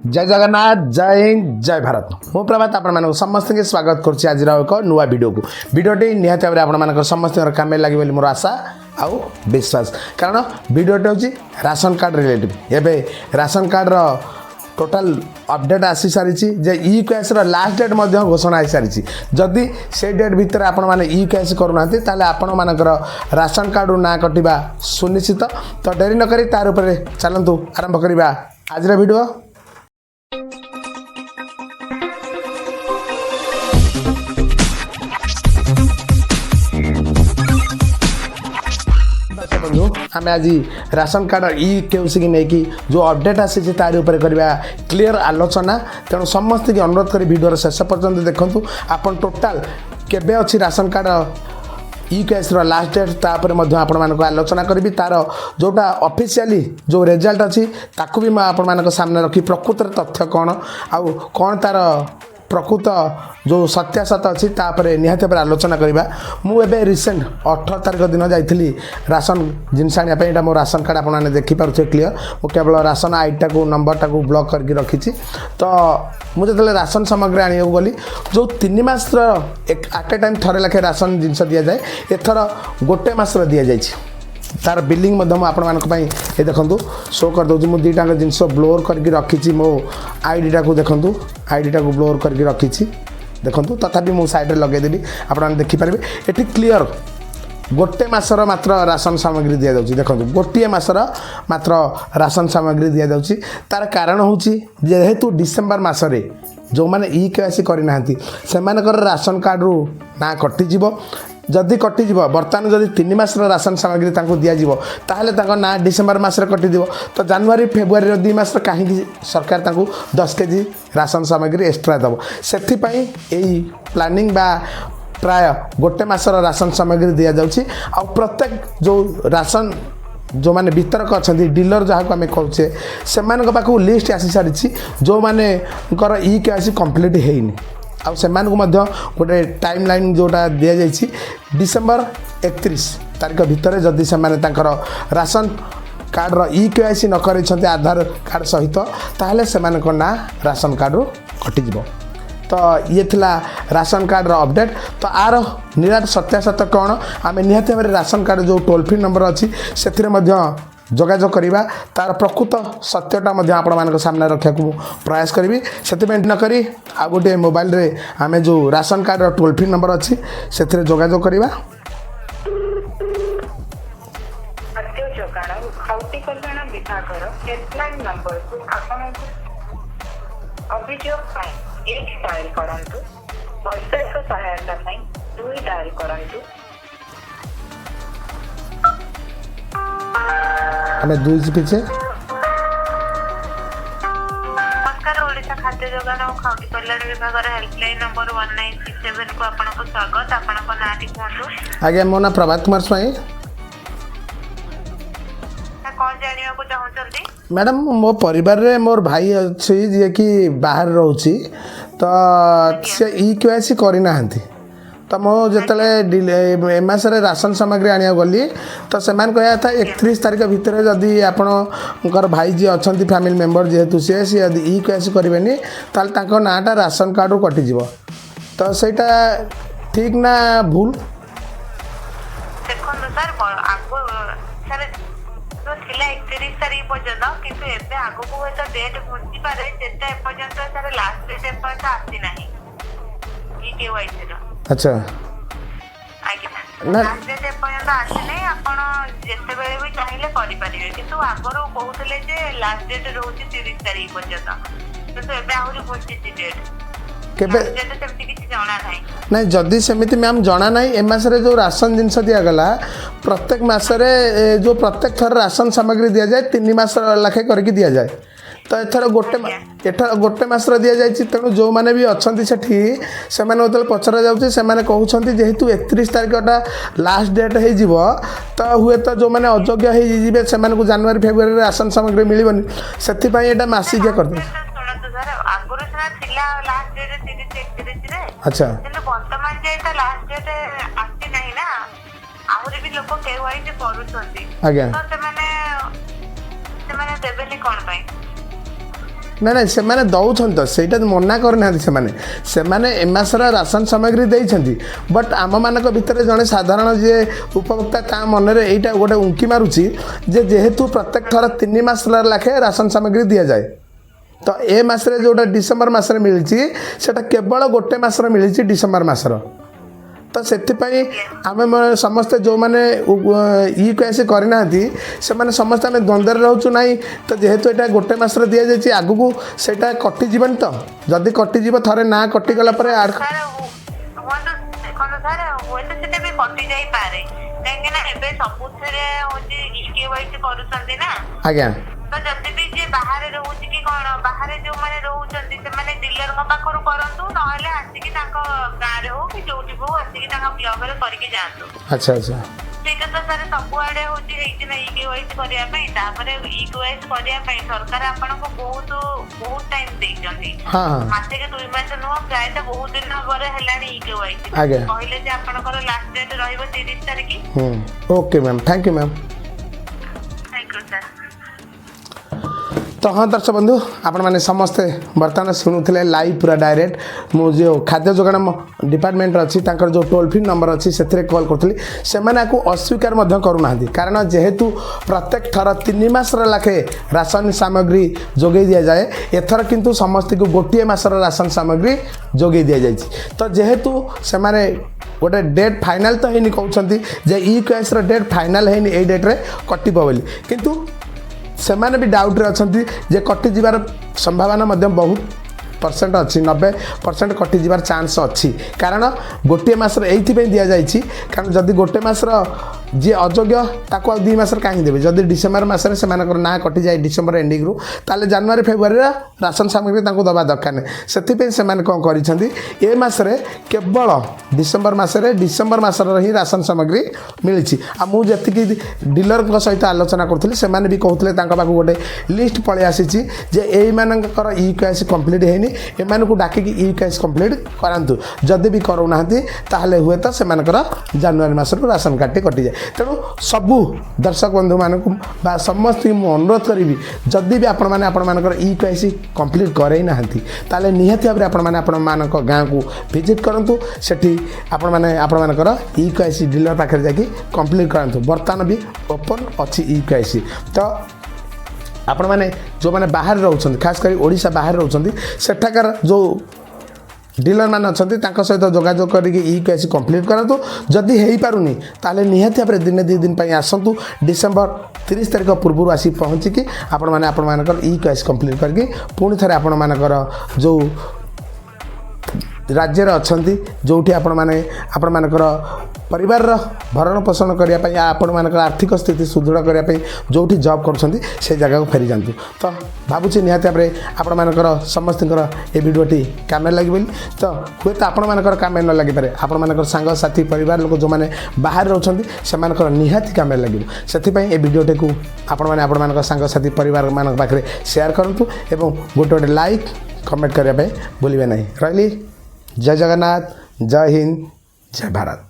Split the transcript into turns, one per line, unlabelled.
जय जगन्नाथ जय हिंद जय भारत मु प्रभात आपण समस्त के स्वागत करुच्ची आज एक नुआ वीडियो को वीडियोटी निहाती भाव आप समस्त काम लगे बोली मोर आशा आउ विश्वास कारण वीडियोटी हूँ राशन कार्ड रिलेटिव एवं राशन कार्ड टोटाल अपडेट आसी सारी जे e-kyc लास्ट डेट घोषणा हो सारी जदि से डेट भितर आपण मैंने e-kyc करूना आपण मानकर राशन कार्ड ना कटिबा सुनिश्चित तो डेरी न करी तार ऊपर चलतु आरंभ करवा आज वीडियो। बंधु आम आज राशन कार्ड e-kyc की लेकिन जो अपडेट आसी तार ऊपर करवा क्लीयर आलोचना तेणु समस्त की अनुरोध कर वीडियो शेष पर्यंत देखूँ आपन टोटाल केबे अच्छी ration card e-kyc last date तापर आपण मानक आलोचना करी तार जोटा ऑफिशियली जो रिजल्ट अच्छी ताकू भी आपण मानक सामने रखी प्रकृत तथ्य कौन आउ कौन तार प्रकृत जो सत्यासत अच्छी तापर निहाती भाव आलोचना करवा मुझे रिसेंट 18 तारिख दिन जाइली राशन जिनस आने मो राशन कार्ड आपने देखिपे क्लीयर मु केवल राशन आईटा को नंबरटा को ब्लॉक करके रखी तो मुझे राशन सामग्री आने गली जो 3 मास एट ए टाइम थरे लाखे राशन जिनस दि जाए एथर गोटे मास दि जाए तार बिलिंग ये देखो शो कर दूँ मुझे दुईटा जिनस ब्लोअर करके रखी मो आईडीटा को देखूँ आईडीटा को ब्लोअर करके रखी देखूँ तथापि मु साइड लगेदेवी आप देखिपारे ये क्लीयर गोटे मासर मात्र राशन सामग्री दि जाऊँगी देखो गोटे मासर मात्र राशन सामग्री दि जाऊँगी तार कारण हूँ जेहेतु डिसेम्बर मसरे जो मैंने e-kyc करना से राशन कार्ड रु ना कटिज जदि कटिज बर्तमान जदि 3 मास राशन सामग्री दिज्व ताहले ना डिसेम्बर मसरे कटिद तो जनवरी फेब्रुआरी 2 मास कहीं सरकार 10 केजी राशन सामग्री एक्सट्रा दब से प्लानिंग बा प्राय गोटे मासर राशन सामग्री दि जाऊँगी आ प्रत्येक जो राशन जो माने वितरक अच्छा डीलर जहाँ को आम कहे से लिस्ट आसी सारी जो माने e-kyc कंप्लीट होनी आउ से गोटे टाइम लाइन जोटा दि जाइए डिसेम्बर 31 तारिख भितर जदि से राशन कार्ड e-kyc न कर आधार कार्ड सहित ताहले से ना राशन कार्ड रू कटिज तो ये थिला राशन कार्ड अपडेट तो आर निराट सत्यासत कौन आम निहाती भाव राशन कार्ड जो टोल फ्री नंबर अच्छी से जोगाजोग करवा तार प्रकृत सत्यटा आपण मान सामने रखा प्रयास करी से न करी आ गोटे मोबाइल रे आम जो ration card toll free number अच्छी से जोगाजोग करवा हमें 2 पीछे
ओडिशा खाद्य योजना और खाउटी कल्याण विभाग हेल्पलाइन नंबर 1967 को आपनको स्वागत आपनको नाटी कहतु
आगे मो ना प्रभात कुमार स्वाई
कौन जानिया को चाहउछंती
मैडम मो परिवार रे मोर भाई अछि जे कि बाहर रहउछि तो से e-kyc करि नाहंती तो मो जिते मसरे राशन सामग्री आने गली तो से कहया था 31 तारिख भितर जदि आपणकर भाई जी अच्छा फैमिली मेम्बर जेहेतु सी यदि e-kyc करेंगे ताल नाटा राशन कार्ड कटिज तो सहीटा ठीक ना भूल
देखो सर आगो सर तो थिला 31 तारिख पर्यंत किंतु एबे आगो को तो डेट पहुंची पारे जेते पर्यंत सर लास्ट डेट पर्यंत आसी नाही e-kyc रो
अच्छा
ना जे पर्यंत आसी नहीं आपण जेते बेले भी चाहिले करि परिबे किंतु आगरो कहउतले जे लास्ट डेट रहउची 30 तारिख पर्यंत तो एबे आहुरी पहुंची डेट
केबे
जेते सेमति किछि जाना नाही
नहीं जदि सेमिति मैम जाना नहीं ए मासरे जो राशन जिनस दिया गला प्रत्येक मासरे जो प्रत्येक थर राशन सामग्री दिया जाए 3 मास लाखे करके दिया जाए तो एथर गोटे मासर दि जाए तेणु जो मैंने भी अच्छा से पचरा जाने कहते जेहेतु 31 तारिखटा लास्ट डेट हो तो हुए तो जो मैंने अयोग्य हो जनवरी फेब्रुआरी राशन सामग्री मिलनी से मासिकिया कर अच्छा आज्ञा ना ना से माने दौरान तो सहीटा मना करना से माने ए मासर राशन सामग्री देइछन्ति बट आम मानक भितर जड़े साधारण जे उपभोक्ता ता मन में यहाँ गोटे उंकी मारुची जे जेहेतु प्रत्येक थर 3 मास लाखे राशन सामग्री दि जाए तो ए मासरे जोटा डिसेम्बर मासरे मिली सेटा केवल गोटे मासर मिली डिसेम्बर मासर तो से आम समस्ते जो मैंने e-kyc करना से मैंने समस्त आम द्वंद्व रोचु ना तो जेहेतु यहाँ गोटे मसरे दि जाए आग को सेटा कटिजन तो जदि कटिज थे ना कटिगला आड़ आज्ञा
तो जब भी जे बाहर रहउची कि कोन बाहर जो माने रहउचंती से माने डीलर को पाखरु करंतु नहले आसी कि ताको गारे हो कि जोटी हो आसी कि ताका ब्लॉग रे करके जानतु।
अच्छा अच्छा
ठीक है तो सर सब आडे होची हेति ना e-kyc करिया पई तापरे e-kyc करिया पई सरकार आपन को बहुत टाइम देई जंती।
हां
मासे के 2 मास नो प्राय तो बहुत दिन बरे हेलानी e-kyc कहले जे आपन को लास्ट डेट रहइबो 30 तारिख।
Okay ma'am thank you ma'am.
Thank you sir.
तो हाँ दर्शक बंधु आपण मैंने समस्ते बर्तमान शुणुले लाइव पूरा डायरेक्ट मो जो खाद्य जोगाण डिपार्टमेंट अच्छी जो टोल फ्री नंबर अच्छी से कॉल करी से अस्वीकार करूना कारण जेहेतु प्रत्येक थर 3 मास लाखे राशन सामग्री जोगे दि जाए एथर किंतु समस्त को गोटे मासर राशन सामग्री जोगे दि जाए तो जेहेतु से गोटे डेट फाइनाल तो है कहते जे e-kyc डेट फाइनाल है यही डेट्रे कटब बोली किंतु से माने भी डाउट रे अछंती जे कटि जिबार संभावना मध्य बहुत परसेंट अच्छी 90% कटि जिबार चांस अच्छी कारण गोटे मासर एथि पे दिया जाइछि कारण जदि गोटे मासर जी अयोग्य ताको 2 मासर काहे देबे जदि डिसेम्बर मासरे से मानकर ना कटि जाए डिसेम्बर एंडिंग रु ताले जनवरी फेब्रुआरी राशन सामग्री ताको दबा दरकार नै सेति पे से माने कोन करिसंती ए मासरे केवल डिसेम्बर मासर ही राशन सामग्री मिलिछि आ मु जति कि डीलर को सहित आलोचना करथले से माने भी कहथले तांका पाखु गोटे लिस्ट पळे आसीछि जे एई मानकर e-kyc कंप्लीट हेनी एमान को डाकी e-kyc कंप्लीट करांतु जदि भी करूना ताहले हुए तो से जनवरी मासर राशन कार्ड कटि जाए तेणु सबू दर्शक बंधु मानक बा समस्त अनुरोध करी जदि भी आपण मानकर e-kyc कंप्लीट करे ना ताले निहाती भाव आपण माने आपण मानक गाँ को विजिट करंतु सेठी आपण मानकर e-kyc डीलर पाखे जाकि कंप्लीट करंतु बर्तमान भी ओपन अच्छी e-kyc तो आपण माने जो माने बाहर रहउछन खास करी ओडिशा बाहर रहउछन सेठाकर जो डीलर मान अच्छे सहित जोगाजोग करके e-kyc कंप्लीट करंतु जदि हेई पारुनी ताले निहाती भाव दिन 2 दिन पई आसंतु डिसेम्बर 30 तारिख पूर्व आसी पहुँचिकी आपण मानकर e-kyc कंप्लीट करके पुणी थे आपण मानकर जो राज्य अच्छी जो आपण मानकर परिवार भरण पोषण करने आपण मानकर आर्थिक स्थिति सुदृढ़ करने जो जॉब कर जगह को फेरी जातु तो भावुँ निहाती भाव आपण मानकर समस्त ये वीडियोटी काम लगे तो हुए तो आपण मानकर काम न लगे आपण मानकर सांग साथी परिवार लोक जो मैंने बाहर रोचंती से निहाती काम लगे से ये वीडियोटी को आपण मानकर सांग साथी परिवार मान पाखे शेयर करूँ एवं गोटे लाइक कमेंट करने भूलिए नहीं रही जय जगन्नाथ जय हिंद जय भारत।